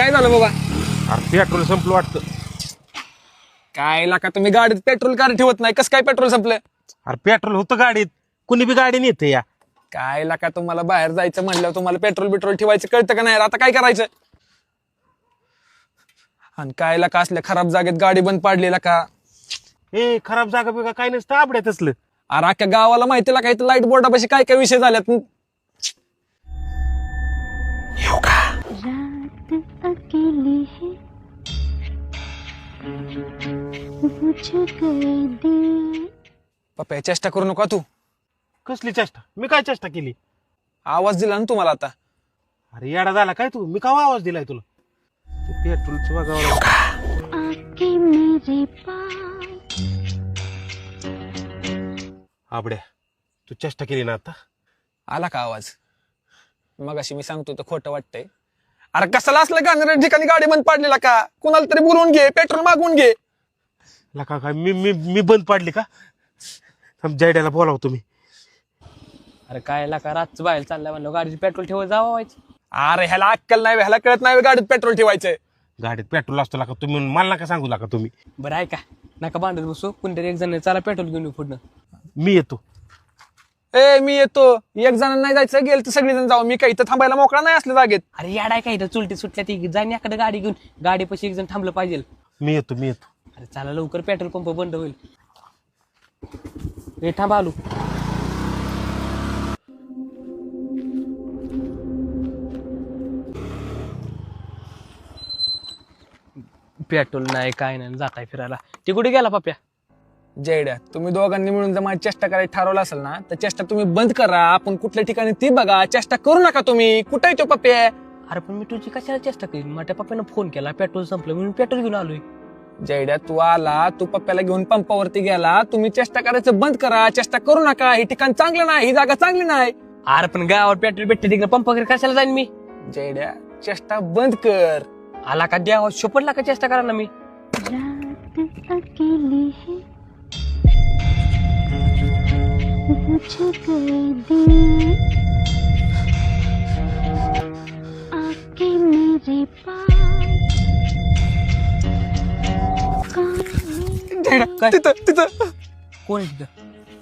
काय झालं बाबा? अरे पेट्रोल संपलं वाटतं. काय लाका तुम्ही गाडीत पेट्रोल कार ठेवत नाही, कसं काय पेट्रोल संपलं? अरे पेट्रोल होतं गाडीत, कुणी बी गाडी नेते या. काय लाका तुम्हाला बाहेर जायचं म्हणलं तुम्हाला पेट्रोल ठेवायचं कळतं का नाही? आता काय करायचं? आणि काय लाका असल्या खराब जागेत गाडी बंद पाडलेला का? ए खराब जागा बिगा काय नसतं आपल्यात असलं. अरे अख्ख्या गावाला माहिती का इथं लाईट बोर्डापाशी काय काय विषय झाल्यात. रात अकेली है बुझ गए दिल. पप्पा चेष्टा करू नका तू. कसली चेष्टा? मी काय चेष्टा केली? आवाज दिला ना तुम्हाला आता. अरे येडा झाला काय तू? मी का आवाज दिलाय तुला? पेट्रोलचं बघावं. आके मेरे पास आबड्या तू चेष्टा केली ना आता. आला का आवाज? मगाशी मी सांगतो तर खोटं वाटतंय. अरे कशाला असलं गांधीच्या ठिकाणी गाडी बंद पाडलेला का? कुणाला तरी बोलवून घे, पेट्रोल मागवून घे. लका काय मी बंद पाडली का? जयड्याला बोलाव तुम्ही. अरे काय लाका रातचं बाहेर चाललाय म्हणलं गाडीची पेट्रोल ठेवत जावं व्हायचं. अरे ह्याला अक्कल नाही, ह्याला कळत नाही गाडीत पेट्रोल ठेवायचं. गाडीत पेट्रोल असतो का तुम्ही? मला नका सांगू नका तुम्ही. बरं आहे का नका भांडत बसू, कोणतरी एक जण चला पेट्रोल घेऊन येऊ पुढनं. मी येतो. ए मी येतो. एक जण नाही जायचं, गेल तर सगळेजण जाऊ. मी काही इथं थांबायला मोकळा नाही असल्या जागेत. अरे याडाय काय इथं चुलटी सुटल्या ती जाईन एखादं गाडी घेऊन, गाडीपाशी एक जण थांबलं पाहिजे. मी येतो. अरे चला लवकर पेट्रोल पंप बंद होईल. हे थांबा आलो. पेट्रोल नाही काय नाही जाताय फिरायला. ते कुठे गेला पप्या? जयड्या तुम्ही दोघांनी मिळून जर माझी चेष्टा करायला ठरवलं असेल ना तर चेष्टा तुम्ही बंद करा. आपण कुठल्या ठिकाणी ती बघा. चेष्टा करू नका तुम्ही. कुठे आहे तो पप्पे? अरे पण मी तुझी कशाला चेष्टा केली? माझ्या पप्पानं फोन केला, पेट्रोल संपलं म्हणून पेट्रोल घेऊन आलोय. जयड्या तू आला, तू पप्प्याला घेऊन पंपावरती गेला. तुम्ही चेष्टा करायचं बंद करा. चेष्टा करू नका. हे ठिकाण चांगलं नाही, ही जागा चांगली नाही. अरे पण गावात पेट्रोल भेटते तिकडे पंप वगैरे कशाला जाईन मी? जयड्या चेष्टा बंद कर. आला का द्या शोपटला का चेष्टा करा ना मी. रात अकेली है बुझ गए दिल. आके मेरे पास जयड्या तिथं कोण आहे तिथं?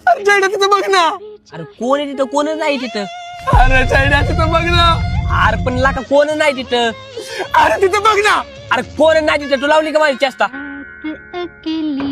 अरे जयड्या तिथं बघ ना. अरे कोण आहे तिथं? कोण नाही तिथं? अरे जयड्या तिथं बघ ना. अरे पण लाका कोण नाही तिथं? अरे तिथं बघ ना. अरे कोण नाही तिथं? तू लावली का माझी चेष्टा? रात अकेली